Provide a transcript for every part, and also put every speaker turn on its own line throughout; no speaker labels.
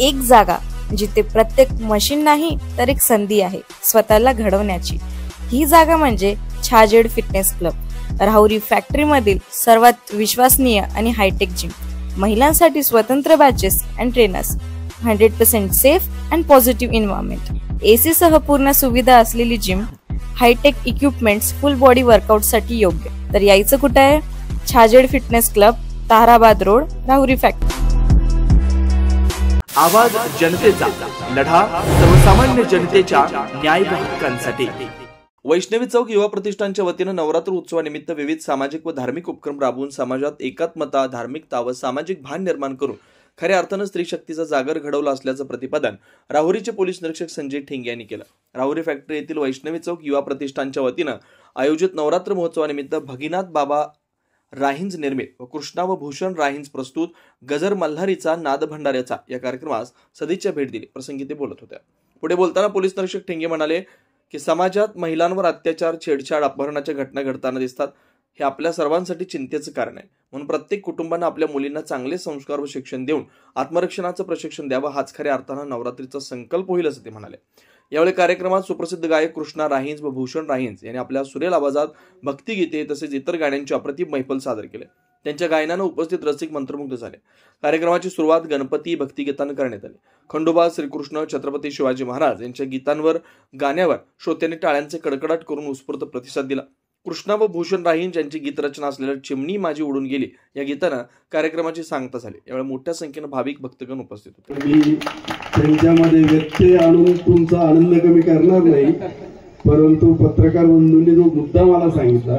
एक जागा जिथे प्रत्येक मशीन नाही तर एक संधी आहे स्वतःला घडवण्याची। ही जागा म्हणजे Chhajed fitness club, Rahuri factory मधील सर्वात विश्वसनीय आणि हायटेक जिम। महिलांसाठी स्वतंत्र batches and trainers, 100% safe and positive environment, AC सह पूर्ण सुविधा असलेली gym, hi tech equipments, full body workout साठी योग्य। तर यायचं कुठे आहे? Chhajed fitness club, Tarabad road, Rahuri factory.
आवाज जनतेचा, लढा सर्वसामान्य जनतेच्या न्याय व हक्कांसाठी। वैष्णवी चौक युवा प्रतिष्ठानच्या वतीनं नवरात्र उत्सवानिमित्त विविध सामाजिक व धार्मिक उपक्रम राबवून समाजात एकात्मता, धार्मिकता व सामाजिक भान निर्माण करून खऱ्या अर्थानं स्त्री शक्तीचा जागर घडवला असल्याचं प्रतिपादन राहुरीचे पोलीस निरीक्षक संजय ठेंगे यांनी केलं। राहुरी फॅक्टरी येथील वैष्णवी चौक युवा प्रतिष्ठानच्या वतीनं आयोजित नवरात्र महोत्सवानिमित्त भगीनाथ बाबा राहिंज निर्मित व कृष्णा व भूषण राहिंज प्रस्तुत गजर मल्हारीचा नाद भंडाऱ्याचा या कार्यक्रमास सदिच्छा भेट दिली। प्रसंगी ते बोलत होते। पुढे बोलताना पोलीस निरीक्षक ठेंगे म्हणाले की समाजात महिलांवर अत्याचार, छेडछाड, अपहरणाच्या घटना घडताना दिसतात। हे आपल्या सर्वांसाठी चिंतेचं कारण आहे। म्हणून प्रत्येक कुटुंबानं आपल्या मुलींना चांगले संस्कार व शिक्षण देऊन आत्मरक्षणाचं प्रशिक्षण द्यावं, हाच खऱ्या अर्थानं नवरात्रीचा संकल्प होईल असं ते म्हणाले। यावेळी कार्यक्रमात सुप्रसिद्ध गायक कृष्णा राहिंज व भूषण राहिंज यांनी आपल्या सुरेल आवाजात भक्तिगीते तसेच इतर गाण्यांची अप्रतिम मैफल सादर केले। त्यांच्या गायनानं उपस्थित रसिक मंत्रमुग्ध झाले। कार्यक्रमाची सुरुवात गणपती भक्तिगीतानं करण्यात आली। खंडोबा, श्रीकृष्ण, छत्रपती शिवाजी महाराज यांच्या गीतांवर गाण्यावर श्रोत्यांनी टाळ्यांचे कडकडाट करून उत्स्फूर्त प्रतिसाद दिला। कृष्णा व भूषण राहिंज यांची गीतरचना असलेल्या चिमणी माझी उडून गेली या गीतानं कार्यक्रमाची सांगता झाली। यावेळी मोठ्या संख्येनं भाविक भक्तगण उपस्थित होते।
मी त्यांच्यामध्ये व्यत्यय आणून तुमचा आनंद कमी करणार नाही, परंतु पत्रकार बंधूंनी जो मुद्दा मला सांगितला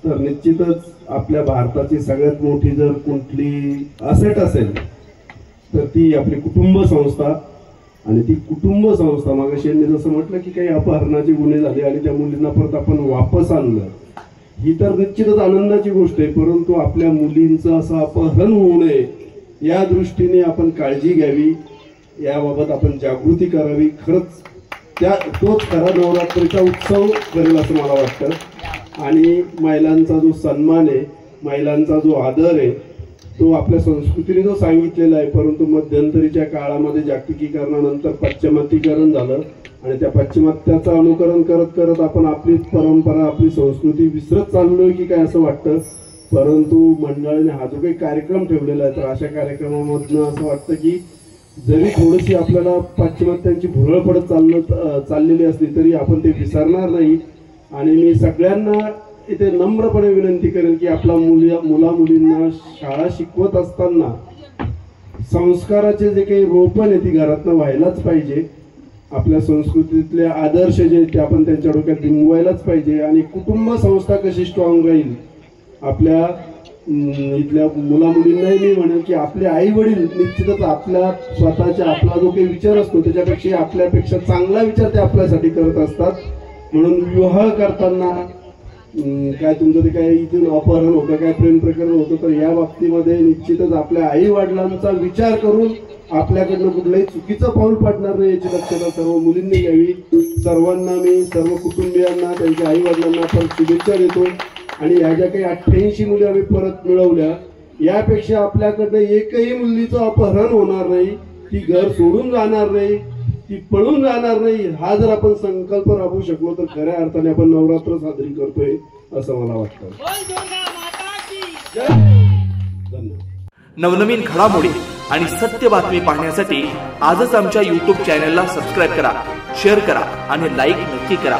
तर निश्चितच आपल्या भारताची सगळ्यात मोठी जर कुठली असेट असेल तर ती आपली कुटुंब संस्था। आणि ती कुटुंब संस्था मागाशी यांनी जसं म्हटलं की काही अपहरणाचे गुन्हे झाले आणि त्या मुलींना परत आपण वापस आणलं, ही तर निश्चितच आनंदाची गोष्ट आहे, परंतु आपल्या मुलींचं असं अपहरण होऊ नये या दृष्टीने आपण काळजी घ्यावी, याबाबत आपण जागृती करावी। खरंच तोच खरा नवरात्रीचा उत्सव करेल असं मला वाटतं। आणि महिलांचा जो सन्मान आहे, महिलांचा जो आदर आहे, तो आपल्या संस्कृतीने जो सांगितलेला आहे, परंतु मध्यंतरीच्या काळामध्ये जागतिकीकरणानंतर पाश्चिमात्यीकरण झालं आणि त्या पाश्चिमात्याचं अनुकरण करत करत आपण आपली परंपरा, आपली संस्कृती विसरत चाललोय की काय असं वाटतं। परंतु मंडळाने हा जो काही कार्यक्रम ठेवलेला आहे, तर अशा कार्यक्रमामधनं असं वाटतं की जरी थोडीशी आपल्याला पाश्चिमात्यांची भुरळ पडत चाललेली असली तरी आपण ते विसरणार नाही। आणि मी सगळ्यांना इथे नम्रपणे विनंती करेल की आपला मुला मुलींना शाळा शिकवत असताना संस्काराचे जे काही रोपण आहे ती घरातनं व्हायलाच पाहिजे। आपल्या संस्कृतीतले आदर्श जे ते आपण त्यांच्या डोक्यात बिंबवायलाच पाहिजे। आणि कुटुंब संस्था कशी स्ट्रॉंग राहील, आपल्या इथल्या मुला मुलींनाही मी म्हणेन की आपले आई वडील निश्चितच आपल्या स्वतःच्या आपला जो काही विचार असतो त्याच्यापेक्षा आपल्यापेक्षा चांगला विचार ते आपल्यासाठी करत असतात। म्हणून विवाह करताना काय तुमचं ते काय इथून अपहरण होतं, काय प्रेम प्रकरण होतं, तर या बाबतीमध्ये निश्चितच आपल्या आई वडिलांचा विचार करून आपल्याकडनं कुठलंही चुकीचं पाऊल पडणार नाही याची दक्षता सर्व मुलींनी घ्यावी। सर्वांना मी, सर्व कुटुंबियांना, त्यांच्या आई वडिलांना पण शुभेच्छा देतो। आणि या ज्या काही 88 मुली आम्ही परत मिळवल्या, यापेक्षा आपल्याकडनं एकही मुलीचं अपहरण होणार नाही, ती घर सोडून जाणार नाही, ती पळून जाणार नाही, हा जर आपण संकल्प राबवू शकलो तर खऱ्या अर्थाने आपण नवरात्र साजरी करतोय असं मला वाटतं।
नवनवीन घडामोडी आणि सत्य बातमी पाहण्यासाठी आजच आमच्या YouTube चॅनलला सबस्क्राईब करा, शेअर करा आणि लाईक नक्की करा।